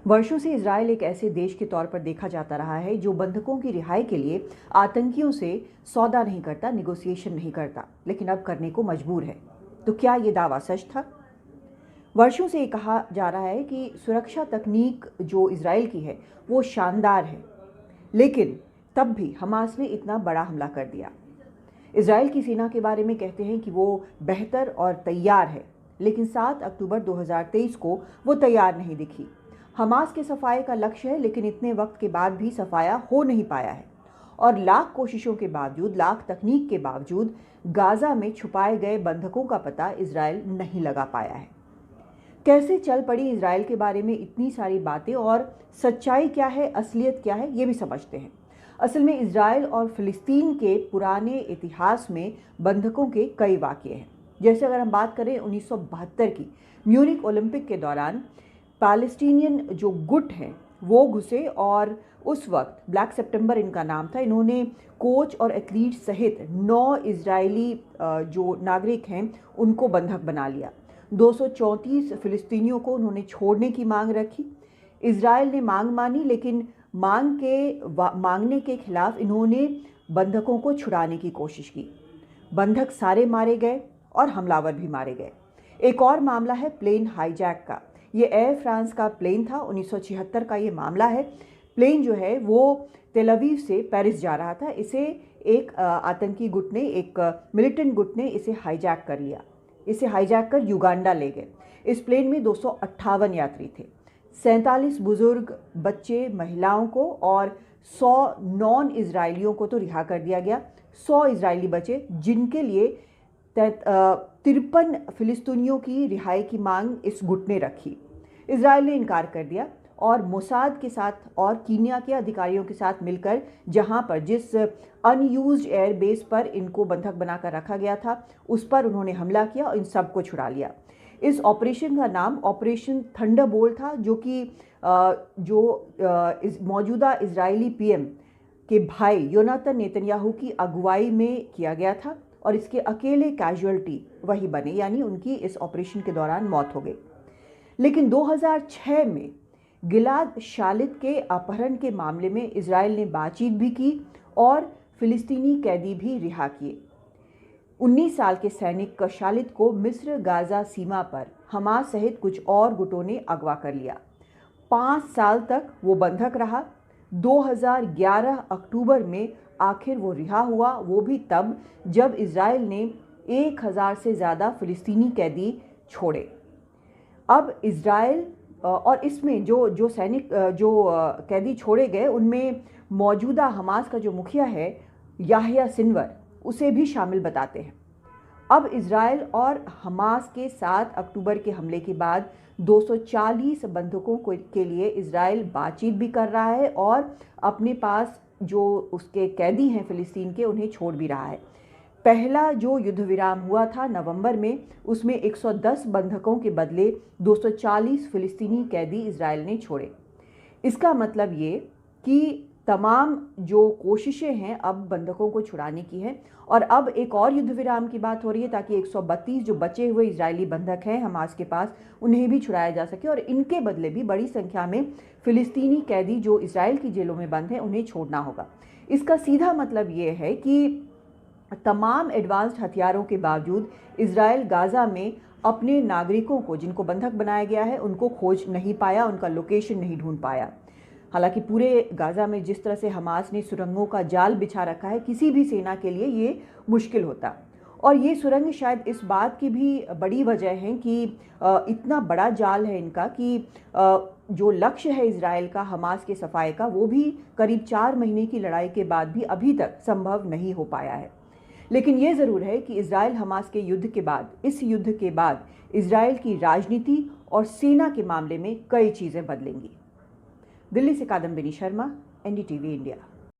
वर्षों से इजरायल एक ऐसे देश के तौर पर देखा जाता रहा है जो बंधकों की रिहाई के लिए आतंकियों से सौदा नहीं करता, निगोसिएशन नहीं करता, लेकिन अब करने को मजबूर है। तो क्या ये दावा सच था? वर्षों से ये कहा जा रहा है कि सुरक्षा तकनीक जो इजरायल की है वो शानदार है, लेकिन तब भी हमास ने इतना बड़ा हमला कर दिया। इजरायल की सेना के बारे में कहते हैं कि वो बेहतर और तैयार है, लेकिन 7 अक्टूबर 2023 को वो तैयार नहीं दिखी। हमास के सफाए का लक्ष्य है, लेकिन इतने वक्त के बाद भी सफाया हो नहीं पाया है और लाख कोशिशों के बावजूद, लाख तकनीक के बावजूद गाजा में छुपाए गए बंधकों का पता इजरायल नहीं लगा पाया है। कैसे चल पड़ी इजरायल के बारे में इतनी सारी बातें और सच्चाई क्या है, असलियत क्या है, ये भी समझते हैं। असल में इजरायल और फिलिस्तीन के पुराने इतिहास में बंधकों के कई वाक़ये हैं। जैसे अगर हम बात करें 1972 की म्यूनिक ओलंपिक के दौरान पैलेस्टीनियन जो गुट हैं वो घुसे और उस वक्त ब्लैक सितंबर इनका नाम था। इन्होंने कोच और एथलीट सहित 9 इजरायली जो नागरिक हैं उनको बंधक बना लिया। 234 फिलिस्तीनियों को उन्होंने छोड़ने की मांग रखी। इजरायल ने मांग मानी, लेकिन मांगने के खिलाफ इन्होंने बंधकों को छुड़ाने की कोशिश की। बंधक सारे मारे गए और हमलावर भी मारे गए। एक और मामला है प्लेन हाईजैक का। ये एयर फ्रांस का प्लेन था, 1976 का ये मामला है। प्लेन जो है वो तेल अवीव से पेरिस जा रहा था। इसे एक आतंकी गुट ने, एक मिलिटेंट गुट ने इसे हाईजैक कर लिया। इसे हाईजैक कर युगांडा ले गए। इस प्लेन में 258 यात्री थे। 47 बुजुर्ग, बच्चे, महिलाओं को और 100 नॉन इजरायलियों को तो रिहा कर दिया गया। 100 इजरायली बचे, जिनके लिए 53 फिलिस्तीनियों की रिहाई की मांग इस गुट ने रखी। इजरायल ने इनकार कर दिया और मोसाद के साथ और कीनिया के अधिकारियों के साथ मिलकर जहां पर जिस अनयूज्ड एयर बेस पर इनको बंधक बनाकर रखा गया था उस पर उन्होंने हमला किया और इन सबको छुड़ा लिया। इस ऑपरेशन का नाम ऑपरेशन थंडरबोल्ट था, जो कि मौजूदा इजरायली पीएम के भाई योनाथन नेतन्याहू की अगुवाई में किया गया था और इसके अकेले कैजुअल्टी वही बने, यानी उनकी इस ऑपरेशन के दौरान मौत हो गई। लेकिन 2006 में गिलाद शालित के अपहरण के मामले में इजरायल ने बातचीत भी की और फिलिस्तीनी कैदी भी रिहा किए। 19 साल के सैनिक शालित को मिस्र गाजा सीमा पर हमास सहित कुछ और गुटों ने अगवा कर लिया। 5 साल तक वो बंधक रहा। 2011 अक्टूबर में आखिर वो रिहा हुआ, वो भी तब जब इजरायल ने 1000 से ज़्यादा फिलिस्तीनी कैदी छोड़े। अब इजरायल और इसमें जो सैनिक कैदी छोड़े गए उनमें मौजूदा हमास का जो मुखिया है याह्या सिनवर, उसे भी शामिल बताते हैं। अब इजरायल और हमास के 7 अक्टूबर के हमले के बाद 240 बंधकों के लिए इजरायल बातचीत भी कर रहा है और अपने पास जो उसके कैदी हैं फिलिस्तीन के, उन्हें छोड़ भी रहा है। पहला जो युद्ध विराम हुआ था नवंबर में, उसमें 110 बंधकों के बदले 240 फिलिस्तीनी कैदी इजरायल ने छोड़े। इसका मतलब ये कि तमाम जो कोशिशें हैं अब बंधकों को छुड़ाने की हैं और अब एक और युद्ध विराम की बात हो रही है ताकि 132 जो बचे हुए इजरायली बंधक हैं हमास के पास, उन्हें भी छुड़ाया जा सके और इनके बदले भी बड़ी संख्या में फिलिस्तीनी कैदी जो इजरायल की जेलों में बंद हैं उन्हें छोड़ना होगा। इसका सीधा मतलब ये है कि तमाम एडवांस्ड हथियारों के बावजूद इजरायल गाजा में अपने नागरिकों को, जिनको बंधक बनाया गया है, उनको खोज नहीं पाया, उनका लोकेशन नहीं ढूंढ पाया। हालांकि पूरे गाजा में जिस तरह से हमास ने सुरंगों का जाल बिछा रखा है, किसी भी सेना के लिए ये मुश्किल होता। और ये सुरंग शायद इस बात की भी बड़ी वजह है कि इतना बड़ा जाल है इनका कि जो लक्ष्य है इजरायल का हमास के सफाए का, वो भी करीब 4 महीने की लड़ाई के बाद भी अभी तक संभव नहीं हो पाया है। लेकिन ये ज़रूर है कि इजरायल हमास के युद्ध के बाद, इस युद्ध के बाद इजरायल की राजनीति और सेना के मामले में कई चीज़ें बदलेंगी। दिल्ली से कादम्बिनी शर्मा, एनडीटीवी इंडिया।